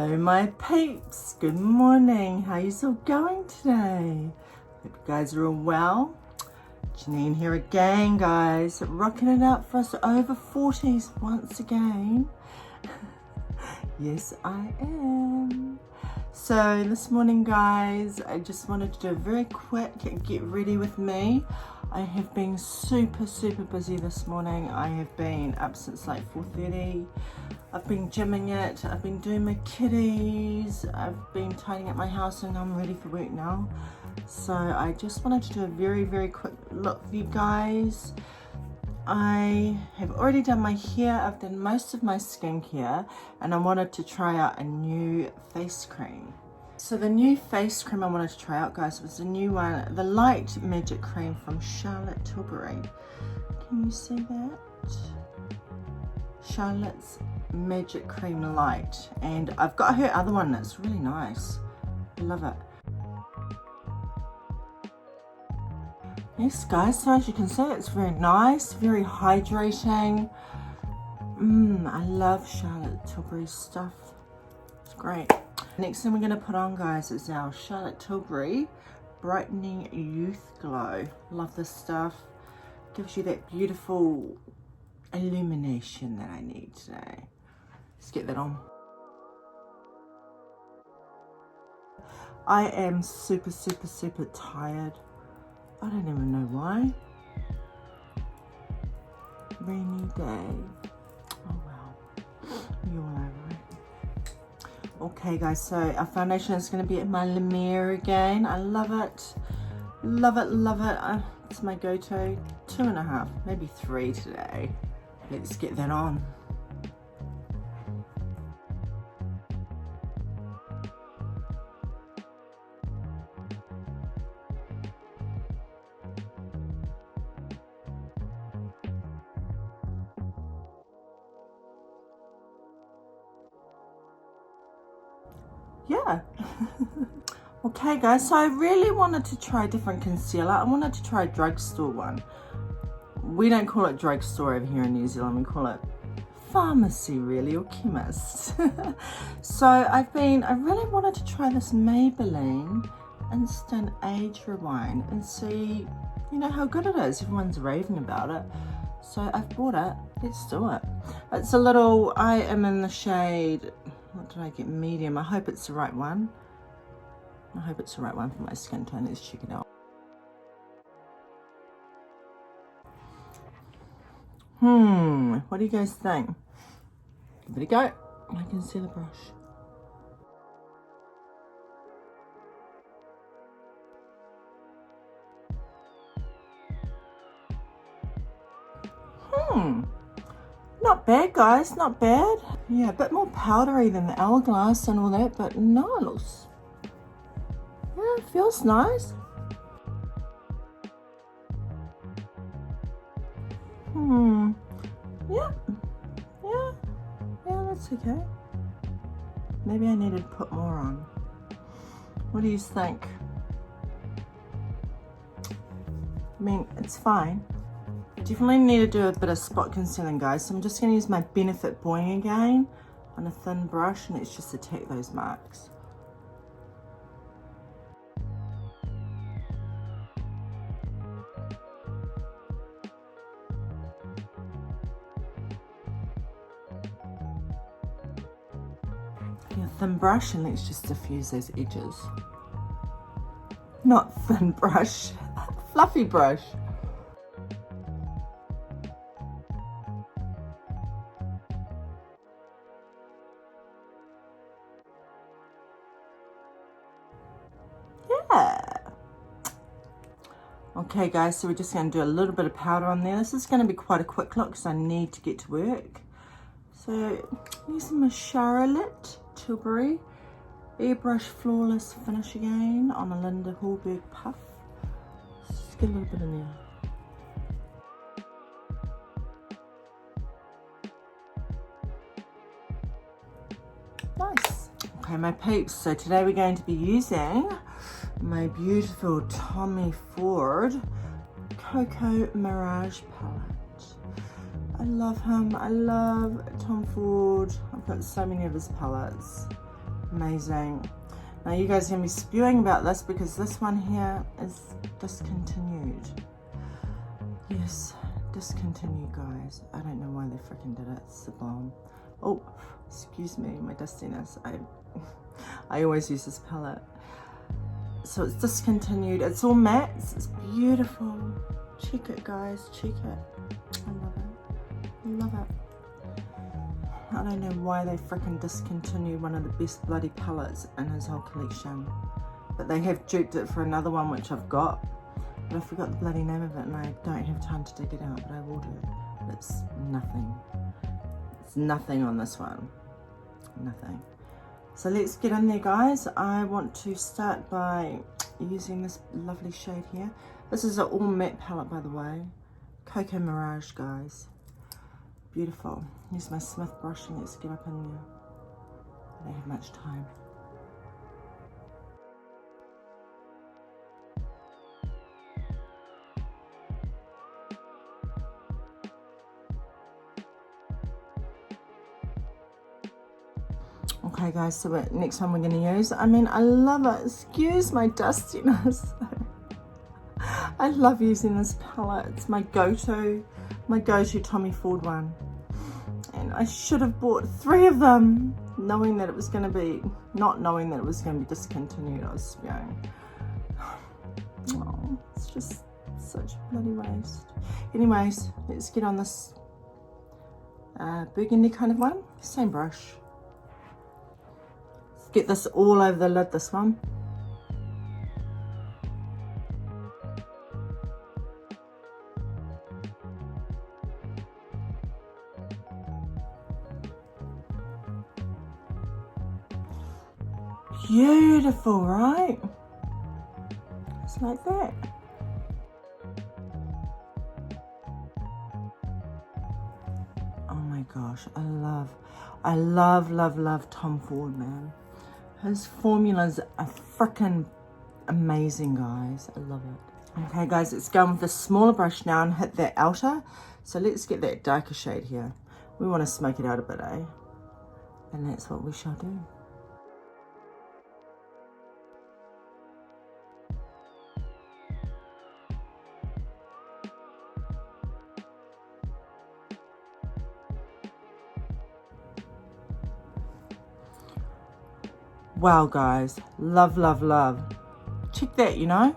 Hello my peeps, good morning. How you all going today? Hope you guys are all well. Janine here again, guys, rocking it out for us over 40s once again. Yes, I am. So this morning, guys, I just wanted to do a very quick get ready with me. I have been super busy this morning. I have been up since like 4:30. I've been gymming it, I've been doing my kitties, I've been tidying up my house, and I'm ready for work now. So I just wanted to do a very quick look for you guys. I have already done my hair, I've done most of my skincare, and I wanted to try out a new face cream. So the new face cream I wanted to try out, guys, was the new one, the Light Magic Cream from Charlotte Tilbury. Can you see that? Charlotte's Magic Cream Light, and I've got her other one that's really nice. I love it. Yes, guys, so as you can see, it's very nice, very hydrating. I love Charlotte Tilbury's stuff. It's great. Next thing we're going to put on, guys, is our Charlotte Tilbury Brightening Youth Glow. Love this stuff. Gives you that beautiful illumination that I need today. Let's get that on. I am super tired. I don't even know why. Rainy day. Oh well. You're all over it. Okay, guys, so our foundation is going to be at my Lumiere again. I love it. Love it. It's my go-to. 2.5, maybe 3 today. Let's get that on. Yeah. Okay, guys, so I really wanted to try a different concealer. I wanted to try a Drugstore one. We don't call it Drugstore over here in New Zealand, we call it pharmacy, really, or chemist. So I really wanted to try this Maybelline Instant Age Rewind and see, you know, how good it is. Everyone's raving about it. So I've bought it. Let's do it. It's a little, I am in the shade, what did I get, medium. I hope it's the right one. I hope it's the right one for my skin tone. Let's check it out. What do you guys think? Give it a go. I can see the brush. Not bad, guys, not bad. Yeah, a bit more powdery than the Hourglass and all that, but no, it looks, yeah, it feels nice. Yeah, that's okay. Maybe I needed to put more on. What do you think? I mean, it's fine. Definitely need to do a bit of spot concealing, guys. So I'm just going to use my Benefit Boing again on a thin brush, and let's just attack those marks. Thin brush, and let's just diffuse those edges. Not thin brush, fluffy brush. Yeah. Okay, guys, so we're just going to do a little bit of powder on there. This is going to be quite a quick look because I need to get to work. So using my Charlotte Tilbury Airbrush Flawless Finish again on a Linda Hallberg puff. Just get a little bit in there. Nice. Okay, my peeps, so today we're going to be using my beautiful Tommy Ford Cocoa Mirage palette. I love him. I love Tom Ford. I've got so many of his palettes. Amazing. Now you guys are going to be spewing about this because this one here is discontinued. Yes, discontinued, guys. I don't know why they freaking did it. It's the bomb. Oh, excuse me, my dustiness. I always use this palette. So it's discontinued. It's all matte. It's beautiful. Check it, guys. Check it. I love it. I love it. I don't know why they freaking discontinued one of the best bloody palettes in his whole collection. But they have duped it for another one, which I've got. But I forgot the bloody name of it and I don't have time to dig it out, but I will do it. But it's nothing. It's nothing on this one. Nothing. So let's get in there, guys. I want to start by using this lovely shade here. This is an all matte palette, by the way. Cocoa Mirage, guys. Beautiful. Use my Smith brush and let's get up in there. I don't have much time. Okay guys, so next one we're going to use, I mean, I love it. Excuse my dustiness. I love using this palette. It's my go-to Tommy Ford one. And I should have bought 3 of them, knowing that it was going to be, not knowing that it was going to be discontinued. I was spewing. Oh, it's just such a bloody waste. Anyways, let's get on this burgundy kind of one. Same brush. Let's get this all over the lid, this one. Beautiful, right? Just like that. Oh my gosh, I love Tom Ford, man. His formulas are freaking amazing, guys. I love it. Okay, guys, let's go with the smaller brush now and hit that outer. So let's get that darker shade here. We want to smoke it out a bit, eh? And that's what we shall do. Wow, guys, love. Check that, you know?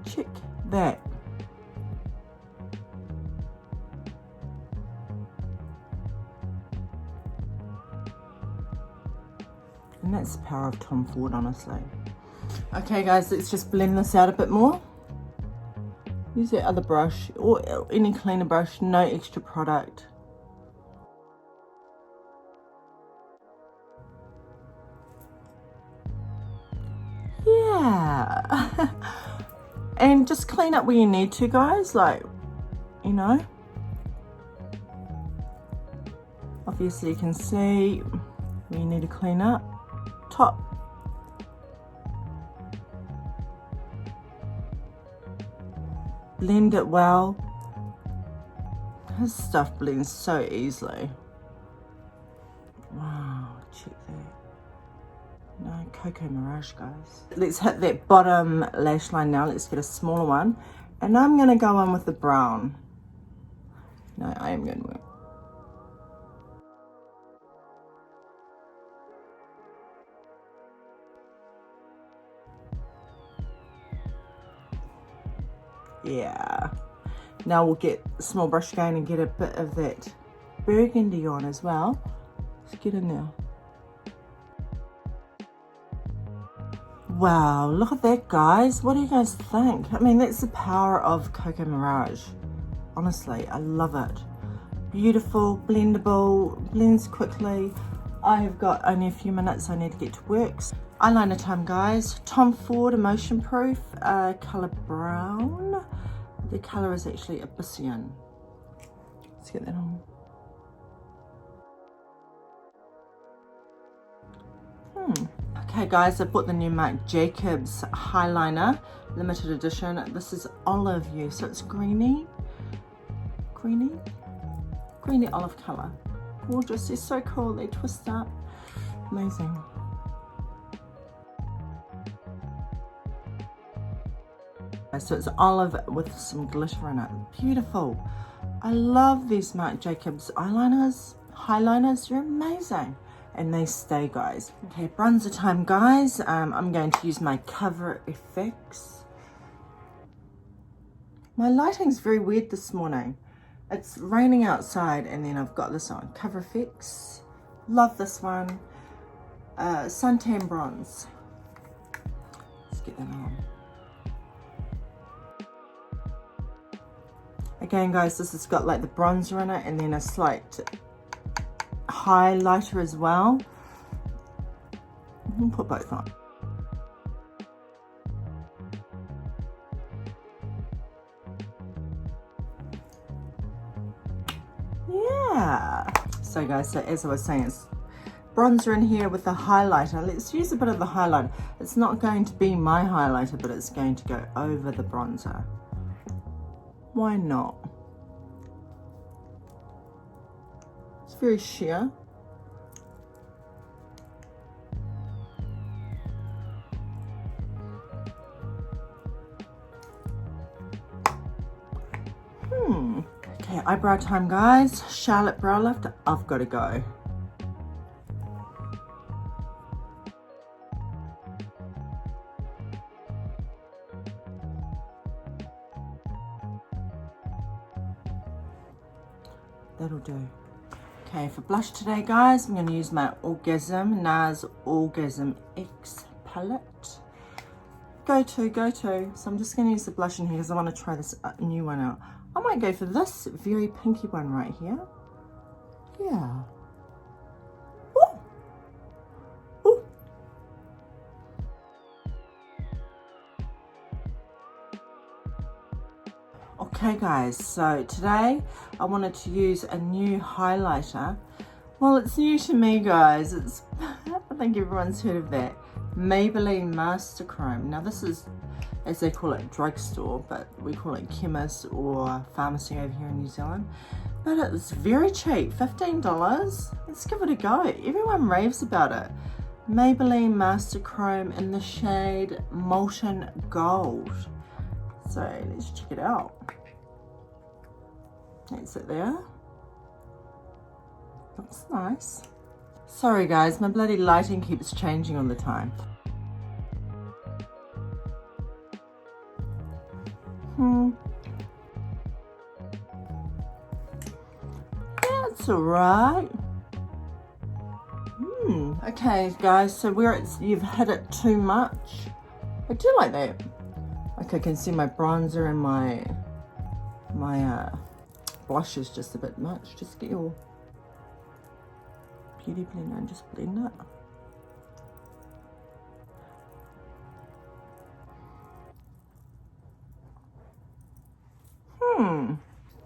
Check that. And that's the power of Tom Ford, honestly. Okay, guys, let's just blend this out a bit more. Use that other brush or any cleaner brush, no extra product. Yeah. And just clean up where you need to, guys, like, you know. Obviously you can see where you need to clean up. Top. Blend it well. His stuff blends so easily. Wow, check that. No, Cocoa Mirage, guys. Let's hit that bottom lash line now. Let's get a smaller one. And I'm going to go on with the brown. No, I am going to work. Yeah. Now we'll get a small brush again and get a bit of that burgundy on as well. Let's get in there. Wow, look at that, guys. What do you guys think? I mean, that's the power of Cocoa Mirage. Honestly, I love it. Beautiful, blendable, blends quickly. I have got only a few minutes. I need to get to work. Eyeliner time, guys. Tom Ford Emotion Proof, color brown. The color is actually Abyssinian. Let's get that on. Okay, guys, I bought the new Marc Jacobs Eyeliner, limited edition. This is olive hue, so it's greeny olive color. Gorgeous. They're so cool. They twist up. Amazing. guys. So it's olive with some glitter in it. Beautiful. I love these Marc Jacobs eyeliners, highliners. They're amazing. And they stay, guys. Okay, bronzer time, guys. I'm going to use my Cover FX. My lighting's very weird this morning. It's raining outside and then I've got this on. Cover FX. Love this one. Suntan Bronze. Let's get that on. Again, guys, this has got like the bronzer in it and then a slight highlighter as well. We'll put both on. Yeah. So guys, so as I was saying, it's bronzer in here with the highlighter. Let's use a bit of the highlighter. It's not going to be my highlighter, but it's going to go over the bronzer. Why not? It's very sheer. Okay, eyebrow time, guys. Charlotte Brow Lift. I've got to go. That'll do. Okay, for blush today, guys, I'm going to use my NARS Orgasm X palette. Go to. So I'm just going to use the blush in here because I want to try this new one out. I might go for this very pinky one right here. Yeah. Ooh. Ooh. Okay guys, so today I wanted to use a new highlighter. Well, it's new to me, guys. It's I think everyone's heard of that. Maybelline Master Chrome. Now this is, as they call it, drugstore, but we call it chemist or pharmacy over here in New Zealand. But it's very cheap, $15. Let's give it a go. Everyone raves about it. Maybelline Master Chrome in the shade Molten Gold. So let's check it out. That's it there. Looks nice. Sorry guys, my bloody lighting keeps changing all the time. Yeah, it's alright. Okay guys, so where you've hit it too much, I do like that. Okay, I can see my bronzer and my blush is just a bit much. Just get your beauty blender and just blend it.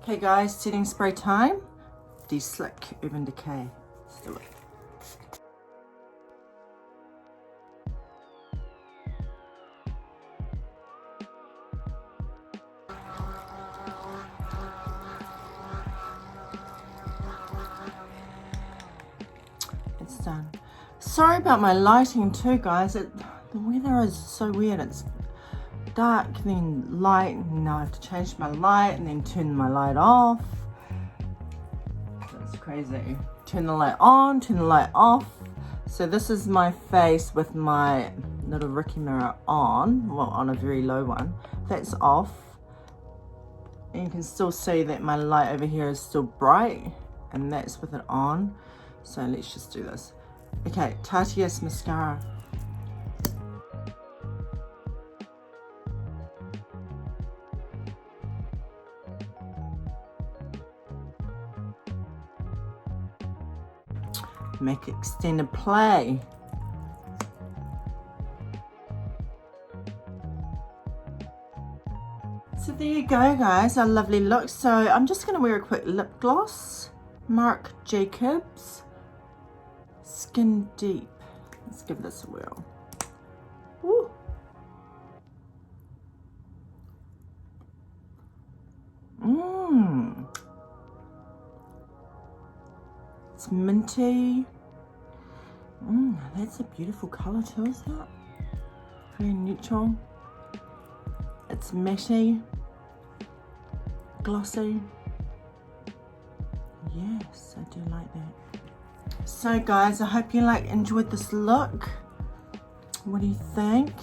Okay guys, setting spray time. De-Slick Urban Decay. Let's do it. It's done. Sorry about my lighting too, guys. The weather is so weird. It's dark, then light, and now I have to change my light and then turn my light off. That's crazy. Turn the light on, turn the light off. So this is my face with my little Ricky mirror on, well, on a very low one. That's off. And you can still see that my light over here is still bright, and that's with it on. So let's just do this. Okay, Tati's mascara. Make extended play. So there you go guys, our lovely look. So I'm just going to wear a quick lip gloss. Marc Jacobs Skin Deep. Let's give this a whirl. Woo. It's minty. That's a beautiful color too, isn't it? Very neutral. It's matty, glossy. Yes, I do like that. So guys, I hope you enjoyed this look. What do you think?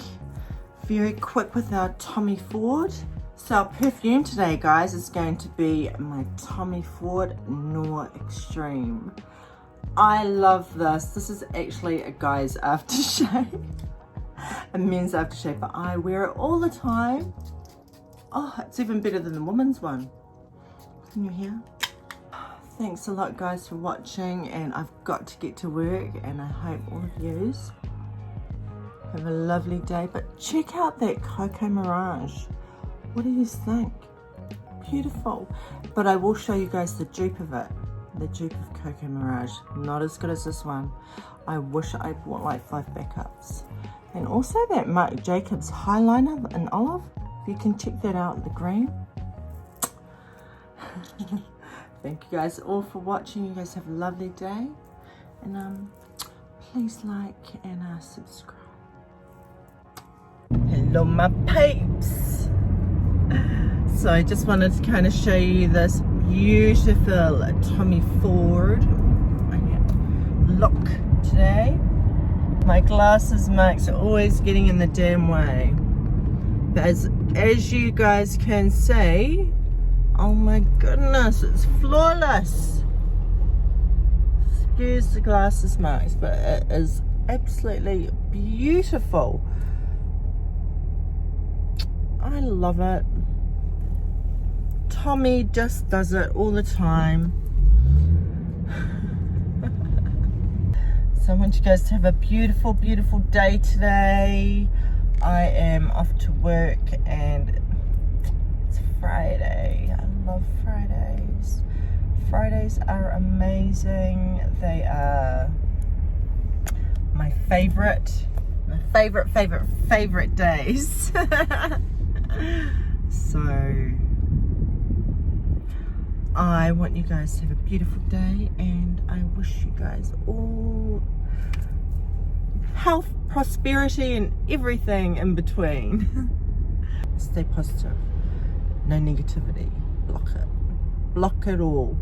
Very quick with our Tommy Ford. So our perfume today, guys, is going to be my Tommy Ford Noir Extreme. I love this. This is actually a guy's aftershave, a men's aftershave, but I wear it all the time. Oh, it's even better than the woman's one. Can you hear? Thanks a lot, guys, for watching, and I've got to get to work, and I hope all of yous have a lovely day. But check out that Cocoa Mirage. What do you think? Beautiful. But I will show you guys the dupe of it. The dupe of Cocoa Mirage. Not as good as this one. I wish I bought like 5 backups. And also that Marc Jacobs Eyeliner in olive. If you can check that out, the green. Thank you guys all for watching. You guys have a lovely day. And please like and subscribe. Hello my peeps. So I just wanted to kind of show you this beautiful Tommy Ford look today. My glasses marks are always getting in the damn way. But as you guys can see, oh my goodness, it's flawless. Excuse the glasses marks, but it is absolutely beautiful. I love it. Tommy just does it all the time. So I want you guys to have a beautiful, beautiful day today. I am off to work and it's Friday. I love Fridays. Fridays are amazing. They are my favorite days. So I want you guys to have a beautiful day, and I wish you guys all health, prosperity, and everything in between. Stay positive. No negativity. Block it. Block it all.